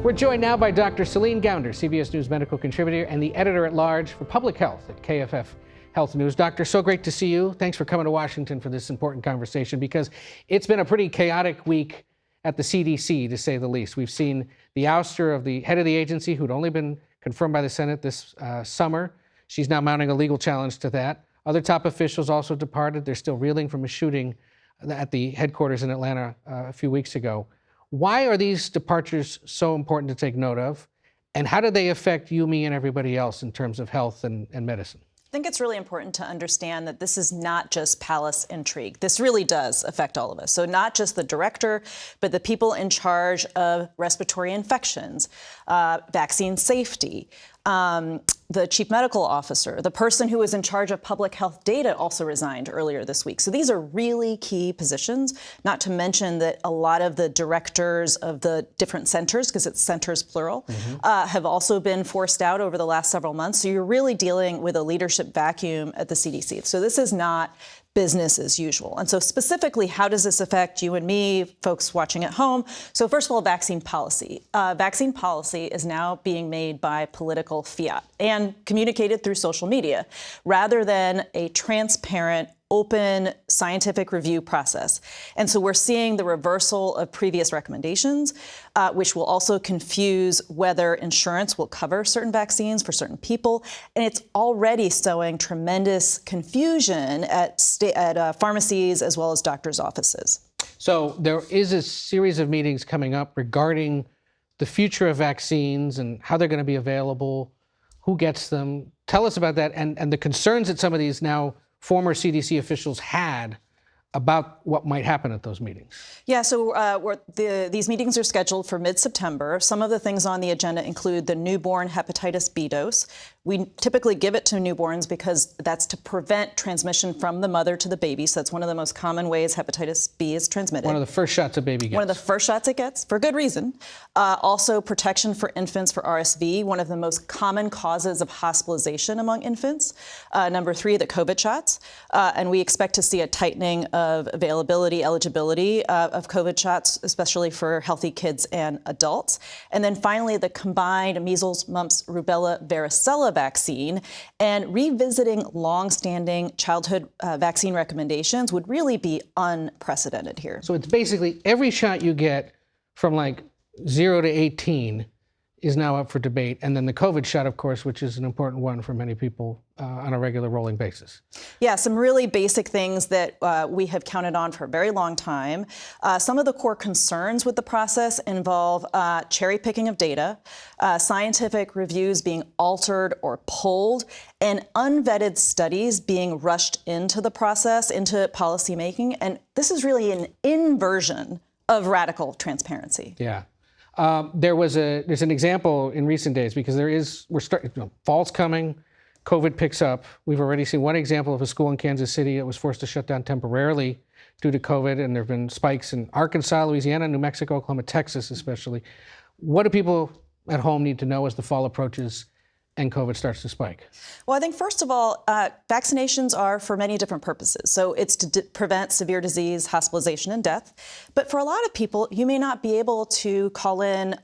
We're joined now by Dr. Céline Gounder, CBS News medical contributor and the editor-at-large for public health at KFF Health News. Doctor, so great to see you. Thanks for coming to Washington for this important conversation, because it's been a pretty chaotic week at the CDC, to say the least. We've seen the ouster of the head of the agency, who'd only been confirmed by the Senate this summer. She's now mounting a legal challenge to that. Other top officials also departed. They're still reeling from a shooting at the headquarters in Atlanta a few weeks ago. Why are these departures so important to take note of? And how do they affect you, me, and everybody else in terms of health and medicine? I think it's really important to understand that this is not just palace intrigue. This really does affect all of us. So not just the director, but the people in charge of respiratory infections, vaccine safety, the chief medical officer, the person who was in charge of public health data also resigned earlier this week. So these are really key positions, not to mention that a lot of the directors of the different centers, because it's centers plural, have also been forced out over the last several months. So you're really dealing with a leadership vacuum at the CDC. So this is not business as usual. And so specifically, how does this affect you and me, folks watching at home? So first of all, vaccine policy. Vaccine policy is now being made by political fiat and communicated through social media rather than a transparent, open scientific review process. And so we're seeing the reversal of previous recommendations, which will also confuse whether insurance will cover certain vaccines for certain people. And it's already sowing tremendous confusion at pharmacies as well as doctors' offices. So there is a series of meetings coming up regarding the future of vaccines and how they're going to be available, who gets them. Tell us about that and the concerns that some of these now former CDC officials had about what might happen at those meetings. Yeah, so these meetings are scheduled for mid-September. Some of the things on the agenda include the newborn hepatitis B dose. We typically give it to newborns because that's to prevent transmission from the mother to the baby. So that's one of the most common ways hepatitis B is transmitted. One of the first shots a baby gets. One of the first shots it gets, for good reason. Also, protection for infants for RSV, one of the most common causes of hospitalization among infants. Number 3, the COVID shots. And we expect to see a tightening of availability, eligibility of COVID shots, especially for healthy kids and adults. And then finally, the combined measles, mumps, rubella, varicella vaccine, and revisiting longstanding childhood vaccine recommendations would really be unprecedented here. So it's basically every shot you get from like 0 to 18 is now up for debate. And then the COVID shot, of course, which is an important one for many people on a regular rolling basis. Yeah, some really basic things that we have counted on for a very long time. Some of the core concerns with the process involve cherry picking of data, scientific reviews being altered or pulled, and unvetted studies being rushed into the process, into policymaking. And this is really an inversion of radical transparency. Yeah. There's an example in recent days, because fall's coming, COVID picks up. We've already seen one example of a school in Kansas City that was forced to shut down temporarily due to COVID, and there have been spikes in Arkansas, Louisiana, New Mexico, Oklahoma, Texas especially. What do people at home need to know as the fall approaches and COVID starts to spike? Well, I think first of all, vaccinations are for many different purposes. So it's to prevent severe disease, hospitalization, and death. But for a lot of people, you may not be able to call in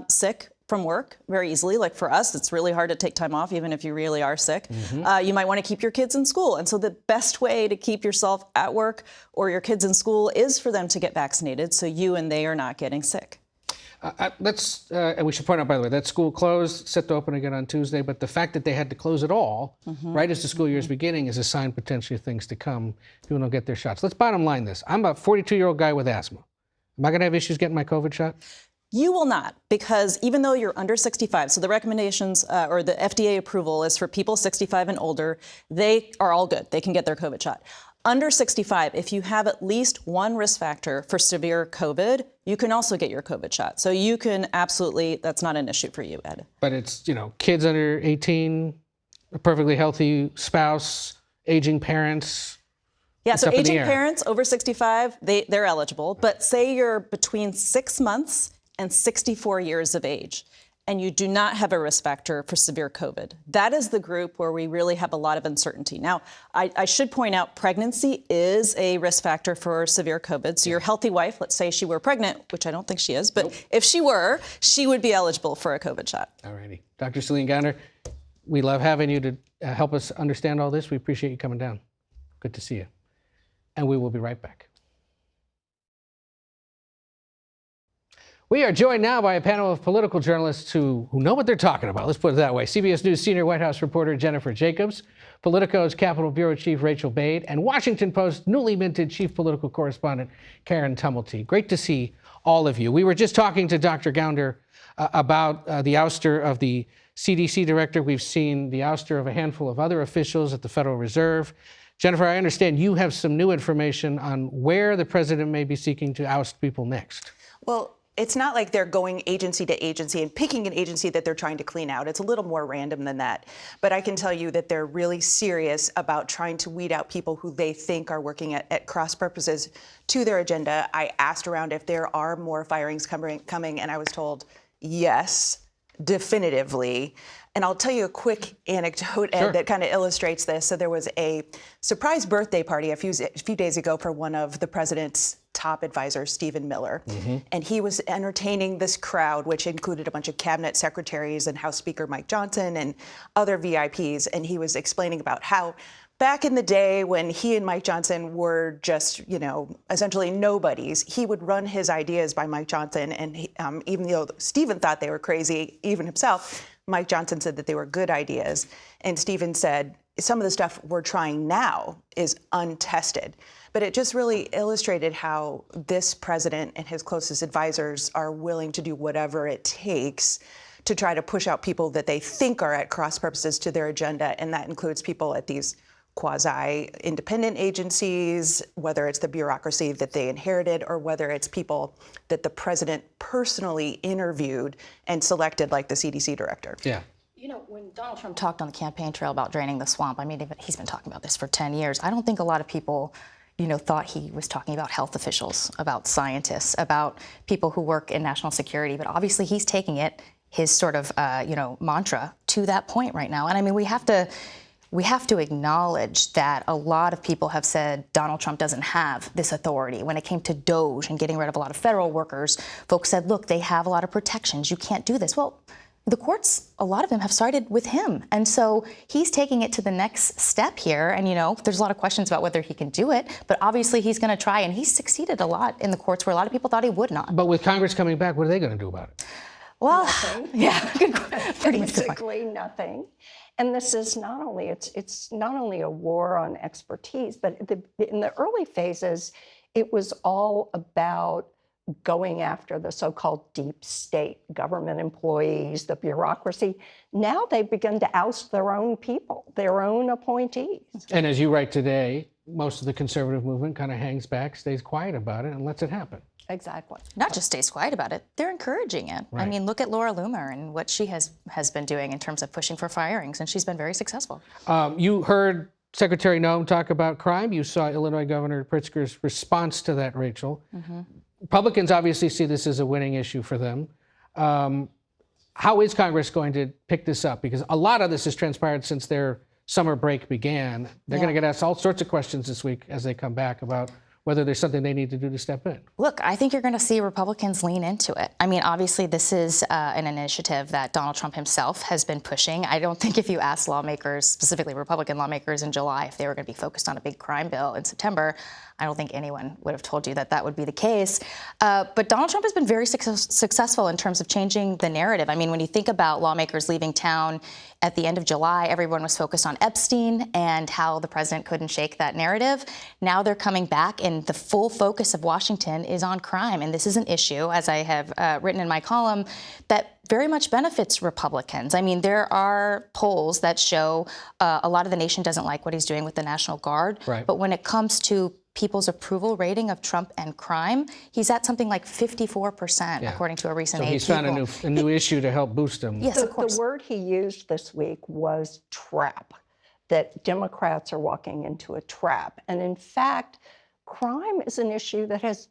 sick from work very easily. Like for us, it's really hard to take time off, even if you really are sick. You might want to keep your kids in school. And so the best way to keep yourself at work or your kids in school is for them to get vaccinated so you and they are not getting sick. And we should point out, by the way, that school closed, set to open again on Tuesday, but the fact that they had to close it all right as the school year is beginning is a sign potentially of things to come. People don't get their shots. Let's bottom line this. I'm a 42-year-old guy with asthma. Am I going to have issues getting my COVID shot? You will not, because even though you're under 65, so the recommendations or the FDA approval is for people 65 and older, they are all good. They can get their COVID shot. Under 65, if you have at least one risk factor for severe COVID, you can also get your COVID shot. So you can absolutely, that's not an issue for you, Ed. But it's, kids under 18, a perfectly healthy spouse, aging parents. Yeah, so aging parents over 65, they're eligible. But say you're between 6 months and 64 years of age. and you do not have a risk factor for severe COVID. That is the group where we really have a lot of uncertainty. Now, I should point out pregnancy is a risk factor for severe COVID. So your healthy wife, let's say she were pregnant, which I don't think she is, but if she were, she would be eligible for a COVID shot. All righty. Dr. Céline Gounder, we love having you to help us understand all this. We appreciate you coming down. Good to see you. And we will be right back. We are joined now by a panel of political journalists who know what they're talking about. Let's put it that way. CBS News senior White House reporter Jennifer Jacobs, Politico's Capitol Bureau Chief Rachael Bade, and Washington Post newly minted Chief Political Correspondent Karen Tumulty. Great to see all of you. We were just talking to Dr. Gounder about the ouster of the CDC director. We've seen the ouster of a handful of other officials at the Federal Reserve. Jennifer, I understand you have some new information on where the president may be seeking to oust people next. Well, it's not like they're going agency to agency and picking an agency that they're trying to clean out. It's a little more random than that. But I can tell you that they're really serious about trying to weed out people who they think are working at cross purposes to their agenda. I asked around if there are more firings coming, and I was told yes, definitively. And I'll tell you a quick anecdote that kind of illustrates this. So there was a surprise birthday party a few days ago for one of the president's top advisors, Stephen Miller. And he was entertaining this crowd, which included a bunch of cabinet secretaries and House Speaker Mike Johnson and other VIPs. And he was explaining about how back in the day when he and Mike Johnson were just, essentially nobodies, he would run his ideas by Mike Johnson. And even though Stephen thought they were crazy, even himself, Mike Johnson said that they were good ideas. And Stephen said, some of the stuff we're trying now is untested. But it just really illustrated how this president and his closest advisors are willing to do whatever it takes to try to push out people that they think are at cross purposes to their agenda. And that includes people at these quasi-independent agencies, whether it's the bureaucracy that they inherited or whether it's people that the president personally interviewed and selected, like the CDC director. Yeah. When Donald Trump talked on the campaign trail about draining the swamp, I mean, he's been talking about this for 10 years. I don't think a lot of people, thought he was talking about health officials, about scientists, about people who work in national security. But obviously he's taking it, his sort of, mantra to that point right now. And I mean, we have to acknowledge that a lot of people have said Donald Trump doesn't have this authority. When it came to DOJ and getting rid of a lot of federal workers, folks said, look, they have a lot of protections. You can't do this. Well, the courts, a lot of them have sided with him. And so he's taking it to the next step here. And, there's a lot of questions about whether he can do it. But obviously he's going to try. And he's succeeded a lot in the courts where a lot of people thought he would not. But with Congress coming back, what are they going to do about it? Well, nothing. Yeah, pretty much good point. Basically nothing. And this is not only, it's not only a war on expertise, but in the early phases, it was all about going after the so-called deep state, government employees, the bureaucracy. Now they've begun to oust their own people, their own appointees. And as you write today, most of the conservative movement kind of hangs back, stays quiet about it, and lets it happen. Exactly. Not just stays quiet about it, they're encouraging it. Right. I mean, look at Laura Loomer and what she has been doing in terms of pushing for firings, and she's been very successful. You heard Secretary Noem talk about crime. You saw Illinois Governor Pritzker's response to that, Rachel. Republicans obviously see this as a winning issue for them. How is Congress going to pick this up? Because a lot of this has transpired since their summer break began. They're going to get asked all sorts of questions this week as they come back about whether there's something they need to do to step in. Look, I think you're going to see Republicans lean into it. I mean, obviously, this is an initiative that Donald Trump himself has been pushing. I don't think if you asked lawmakers, specifically Republican lawmakers in July, if they were going to be focused on a big crime bill in September, I don't think anyone would have told you that that would be the case. But Donald Trump has been very successful in terms of changing the narrative. I mean, when you think about lawmakers leaving town at the end of July, everyone was focused on Epstein and how the president couldn't shake that narrative. Now they're coming back, and the full focus of Washington is on crime. And this is an issue, as I have written in my column, that very much benefits Republicans. I mean, there are polls that show a lot of the nation doesn't like what he's doing with the National Guard. Right. But when it comes to people's approval rating of Trump and crime, he's at something like 54%, according to a recent So AP he's found poll. a new issue to help boost him. Yes, of course. The word he used this week was trap, that Democrats are walking into a trap. And in fact, crime is an issue that has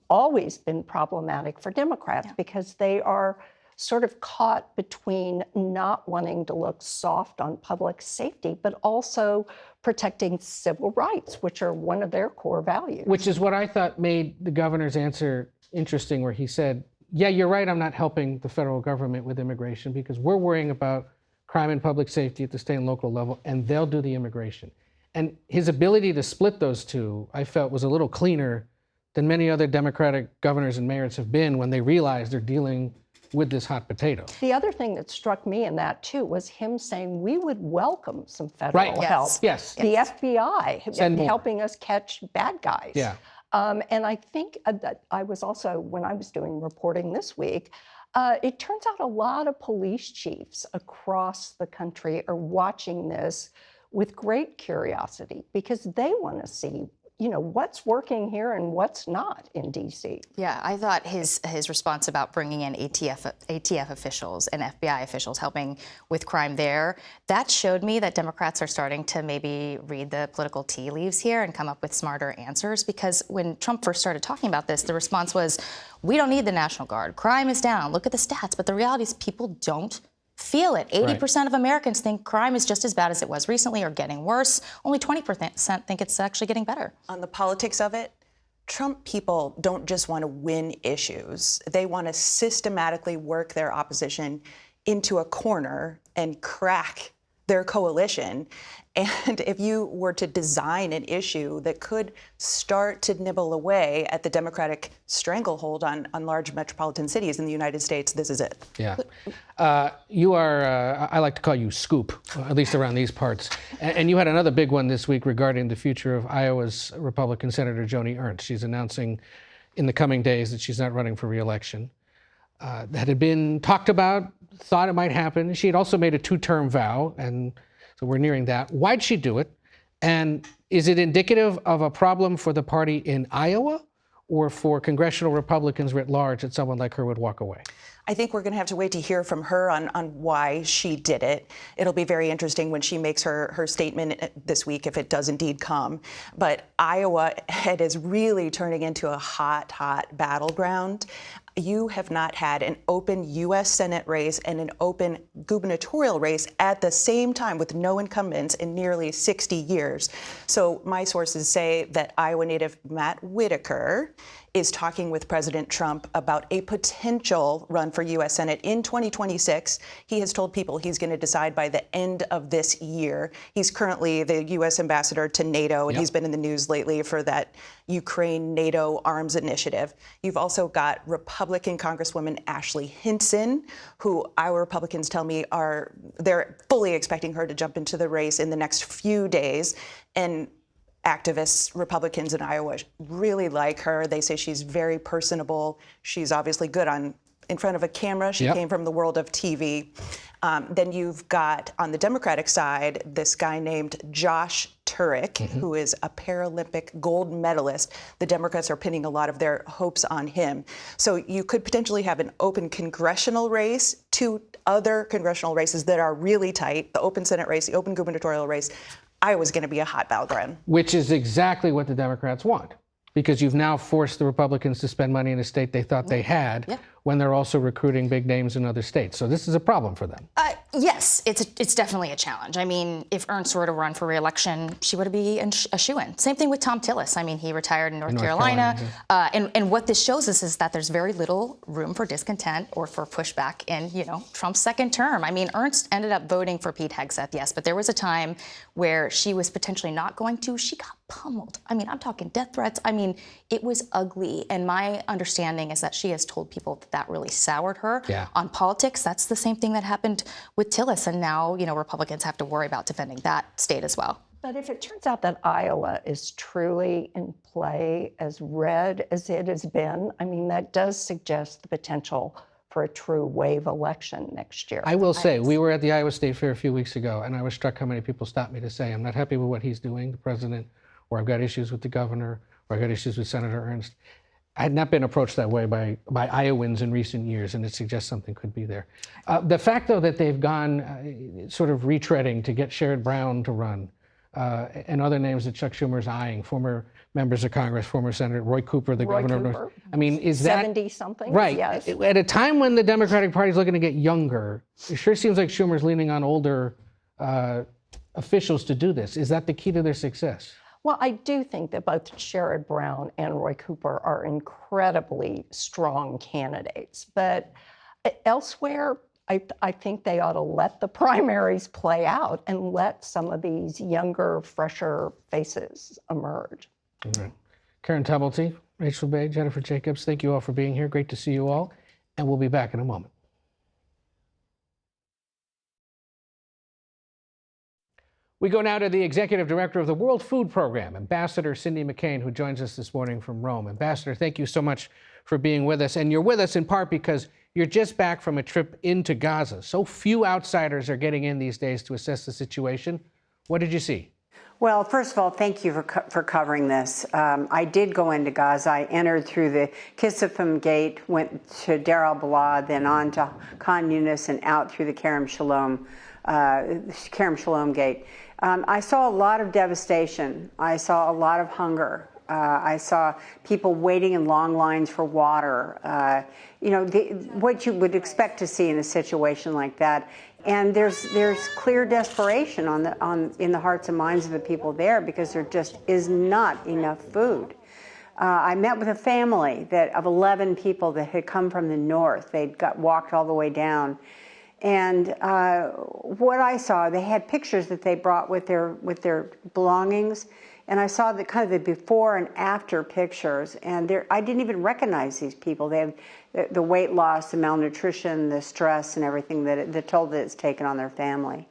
always been problematic for Democrats because they are sort of caught between not wanting to look soft on public safety, but also protecting civil rights, which are one of their core values. Which is what I thought made the governor's answer interesting, where he said, yeah, you're right, I'm not helping the federal government with immigration because we're worrying about crime and public safety at the state and local level, and they'll do the immigration. And his ability to split those two, I felt, was a little cleaner than many other Democratic governors and mayors have been when they realize they're dealing with this hot potato. The other thing that struck me in that, too, was him saying we would welcome some federal help. Yes. The FBI Send more. helping us catch bad guys. Yeah. And I think that I was also, when I was doing reporting this week, it turns out a lot of police chiefs across the country are watching this with great curiosity because they want to see, you know, what's working here and what's not in D.C. Yeah, I thought his response about bringing in ATF officials and FBI officials helping with crime there, that showed me that Democrats are starting to maybe read the political tea leaves here and come up with smarter answers. Because when Trump first started talking about this, the response was, we don't need the National Guard. Crime is down. Look at the stats. But the reality is people don't feel it. 80% of Americans think crime is just as bad as it was recently or getting worse. Only 20% think it's actually getting better. On the politics of it, Trump people don't just want to win issues. They want to systematically work their opposition into a corner and crack their coalition. And if you were to design an issue that could start to nibble away at the Democratic stranglehold on large metropolitan cities in the United States, this is it. Yeah. You are, I like to call you Scoop, at least around these parts. And you had another big one this week regarding the future of Iowa's Republican Senator Joni Ernst. She's announcing in the coming days that she's not running for re-election. That had been talked about, thought it might happen. She had also made a 2-term vow, and so we're nearing that. Why'd she do it? And is it indicative of a problem for the party in Iowa or for congressional Republicans writ large that someone like her would walk away? I think we're going to have to wait to hear from her on why she did it. It'll be very interesting when she makes her statement this week, if it does indeed come. But Iowa, it is really turning into a hot battleground. You have not had an open U.S. Senate race and an open gubernatorial race at the same time with no incumbents in nearly 60 years. So my sources say that Iowa native Matt Whitaker is talking with President Trump about a potential run for U.S. Senate in 2026. He has told people he's going to decide by the end of this year. He's currently the U.S. ambassador to NATO, and he's been in the news lately for that Ukraine-NATO arms initiative. You've also got Republican Congresswoman Ashley Hinson, who our Republicans tell me they're fully expecting her to jump into the race in the next few days. And activists, Republicans in Iowa really like her. They say she's very personable. She's obviously good in front of a camera. She came from the world of TV. Then you've got, on the Democratic side, this guy named Josh Turek, who is a Paralympic gold medalist. The Democrats are pinning a lot of their hopes on him. So you could potentially have an open congressional race, 2 other congressional races that are really tight, the open Senate race, the open gubernatorial race. Iowa's going to be a hot battleground. Which is exactly what the Democrats want, because you've now forced the Republicans to spend money in a state they thought they had when they're also recruiting big names in other states. So this is a problem for them. Yes, it's definitely a challenge. I mean, if Ernst were to run for re-election, she would be a shoo-in. Same thing with Tom Tillis. I mean, he retired in North Carolina. And what this shows us is that there's very little room for discontent or for pushback in, Trump's second term. I mean, Ernst ended up voting for Pete Hegseth, yes, but there was a time where she was potentially not going to. She got pummeled. I mean, I'm talking death threats. I mean, it was ugly. And my understanding is that she has told people that really soured her on politics. That's the same thing that happened with Tillis. And now, Republicans have to worry about defending that state as well. But if it turns out that Iowa is truly in play as red as it has been, I mean, that does suggest the potential for a true wave election next year. I will say, we were at the Iowa State Fair a few weeks ago, and I was struck how many people stopped me to say, I'm not happy with what he's doing, the president, or I've got issues with the governor, or I've got issues with Senator Ernst. I had not been approached that way by Iowans in recent years, and it suggests something could be there. The fact, though, that they've gone sort of retreading to get Sherrod Brown to run, and other names that Chuck Schumer is eyeing, former members of Congress, former Senator Roy Cooper, the governor of North. I mean, is that 70-something? right? Yes. At a time when the Democratic Party is looking to get younger, it sure seems like Schumer's leaning on older officials to do this. Is that the key to their success? Well, I do think that both Sherrod Brown and Roy Cooper are incredibly strong candidates. But elsewhere, I think they ought to let the primaries play out and let some of these younger, fresher faces emerge. Right. Karen Tumulty, Rachael Bade, Jennifer Jacobs, thank you all for being here. Great to see you all. And we'll be back in a moment. We go now to the Executive Director of the World Food Program, Ambassador Cindy McCain, who joins us this morning from Rome. Ambassador, thank you so much for being with us. And you're with us in part because you're just back from a trip into Gaza. So few outsiders are getting in these days to assess the situation. What did you see? Well, first of all, thank you for covering this. I did go into Gaza. I entered through the Kisifim Gate, went to Deir al-Balad, then on to Khan Yunis and out through the Kerem Shalom Gate. I saw a lot of devastation. I saw a lot of hunger. I saw people waiting in long lines for water. What you would expect to see in a situation like that. And there's clear desperation in the hearts and minds of the people there because there just is not enough food. I met with a family of 11 people that had come from the north. They'd walked all the way down. And what I saw, they had pictures that they brought with their belongings, and I saw the kind of the before and after pictures, and I didn't even recognize these people. They have the weight loss, the malnutrition, the stress, and everything the toll that it's taken on their family.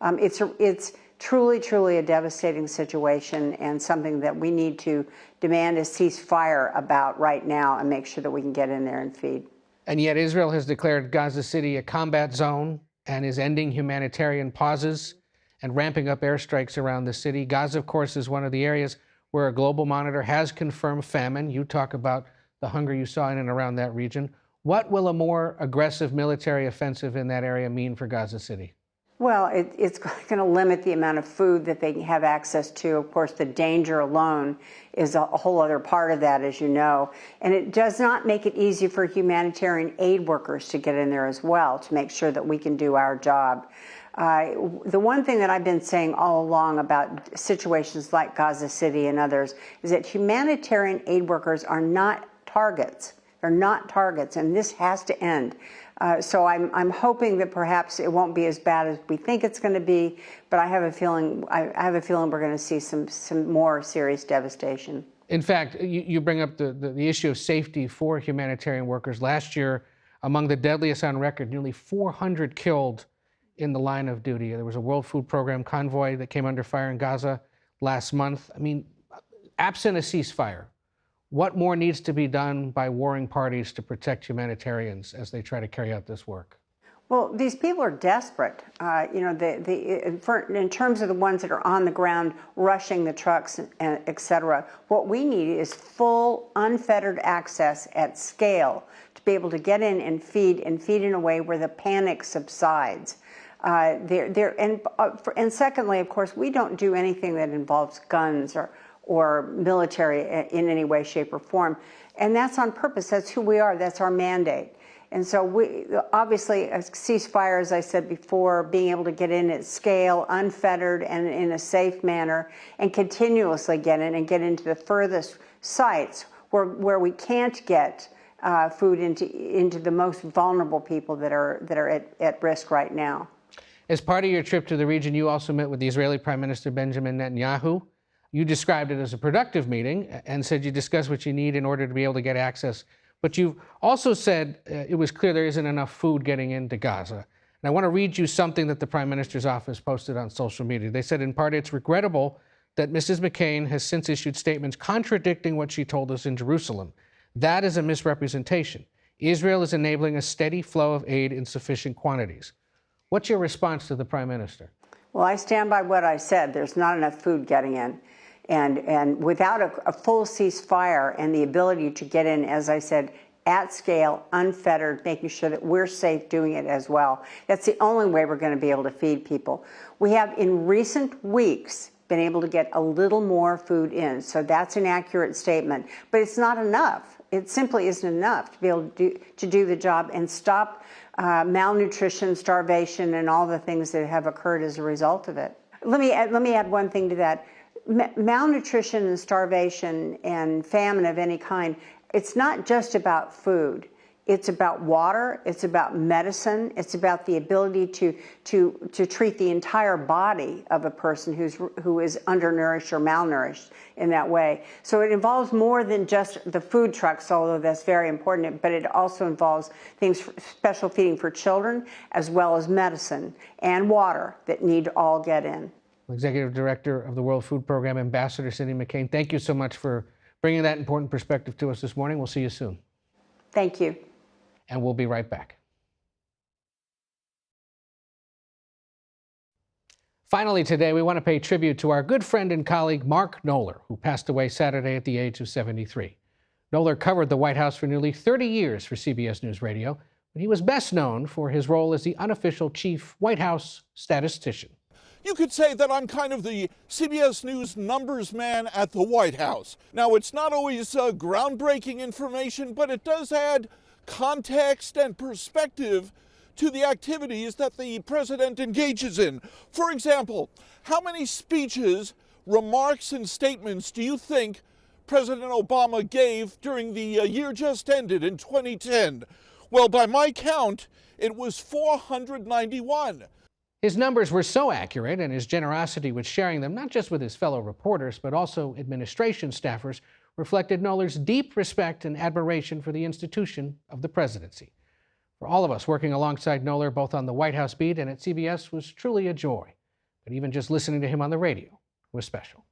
It's truly a devastating situation, and something that we need to demand a ceasefire about right now and make sure that we can get in there and feed. And yet Israel has declared Gaza City a combat zone and is ending humanitarian pauses and ramping up airstrikes around the city. Gaza, of course, is one of the areas where a global monitor has confirmed famine. You talk about the hunger you saw in and around that region. What will a more aggressive military offensive in that area mean for Gaza City? Well, it's going to limit the amount of food that they have access to. Of course, the danger alone is a whole other part of that, as you know. And it does not make it easy for humanitarian aid workers to get in there as well, to make sure that we can do our job. The one thing that I've been saying all along about situations like Gaza City and others is that humanitarian aid workers are not targets. They're not targets, and this has to end. So I'm hoping that perhaps it won't be as bad as we think it's going to be, but I have a feeling we're going to see some more serious devastation. In fact, you bring up the issue of safety for humanitarian workers. Last year, among the deadliest on record, nearly 400 killed in the line of duty. There was a World Food Program convoy that came under fire in Gaza last month. I mean, absent a ceasefire, what more needs to be done by warring parties to protect humanitarians as they try to carry out this work? Well, these people are desperate. In terms of the ones that are on the ground, rushing the trucks, et cetera, what we need is full, unfettered access at scale to be able to get in and feed in a way where the panic subsides. And secondly, of course, we don't do anything that involves guns or military in any way, shape, or form. And that's on purpose. That's who we are. That's our mandate. And so obviously, a ceasefire, as I said before, being able to get in at scale, unfettered, and in a safe manner, and continuously get in and get into the furthest sites where we can't get food into the most vulnerable people that are at risk right now. As part of your trip to the region, you also met with the Israeli Prime Minister Benjamin Netanyahu. You described it as a productive meeting and said you discussed what you need in order to be able to get access. But you also said it was clear there isn't enough food getting into Gaza. And I want to read you something that the Prime Minister's office posted on social media. They said, in part, it's regrettable that Mrs. McCain has since issued statements contradicting what she told us in Jerusalem. That is a misrepresentation. Israel is enabling a steady flow of aid in sufficient quantities. What's your response to the Prime Minister? Well, I stand by what I said. There's not enough food getting in. And without a full ceasefire and the ability to get in, as I said, at scale, unfettered, making sure that we're safe doing it as well, that's the only way we're going to be able to feed people. We have, in recent weeks, been able to get a little more food in. So that's an accurate statement. But it's not enough. It simply isn't enough to be able to do the job and stop malnutrition, starvation, and all the things that have occurred as a result of it. Let me add one thing to that. Malnutrition and starvation and famine of any kind, it's not just about food. It's about water, it's about medicine, it's about the ability to treat the entire body of a person who is undernourished or malnourished in that way. So it involves more than just the food trucks, although that's very important, but it also involves things, special feeding for children, as well as medicine and water that need to all get in. Executive Director of the World Food Program, Ambassador Cindy McCain, thank you so much for bringing that important perspective to us this morning. We'll see you soon. Thank you. And we'll be right back. Finally today, we want to pay tribute to our good friend and colleague Mark Knoller, who passed away Saturday at the age of 73. Knoller covered the White House for nearly 30 years for CBS News Radio, but he was best known for his role as the unofficial chief White House statistician. You could say that I'm kind of the CBS News numbers man at the White House. Now, it's not always groundbreaking information, but it does add context and perspective to the activities that the president engages in. For example, how many speeches, remarks, and statements do you think President Obama gave during the year just ended in 2010? Well, by my count, it was 491. His numbers were so accurate, and his generosity with sharing them, not just with his fellow reporters, but also administration staffers, reflected Knoller's deep respect and admiration for the institution of the presidency. For all of us working alongside Knoller, both on the White House beat and at CBS, was truly a joy. But even just listening to him on the radio was special.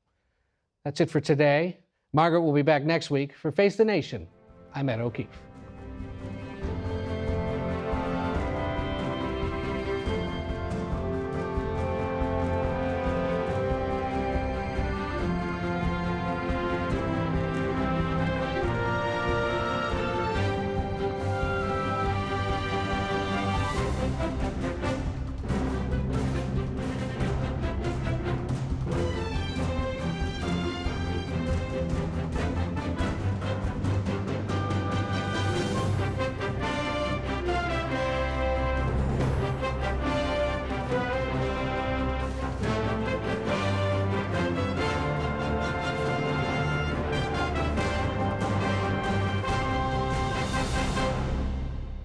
That's it for today. Margaret will be back next week for Face the Nation. I'm Ed O'Keefe.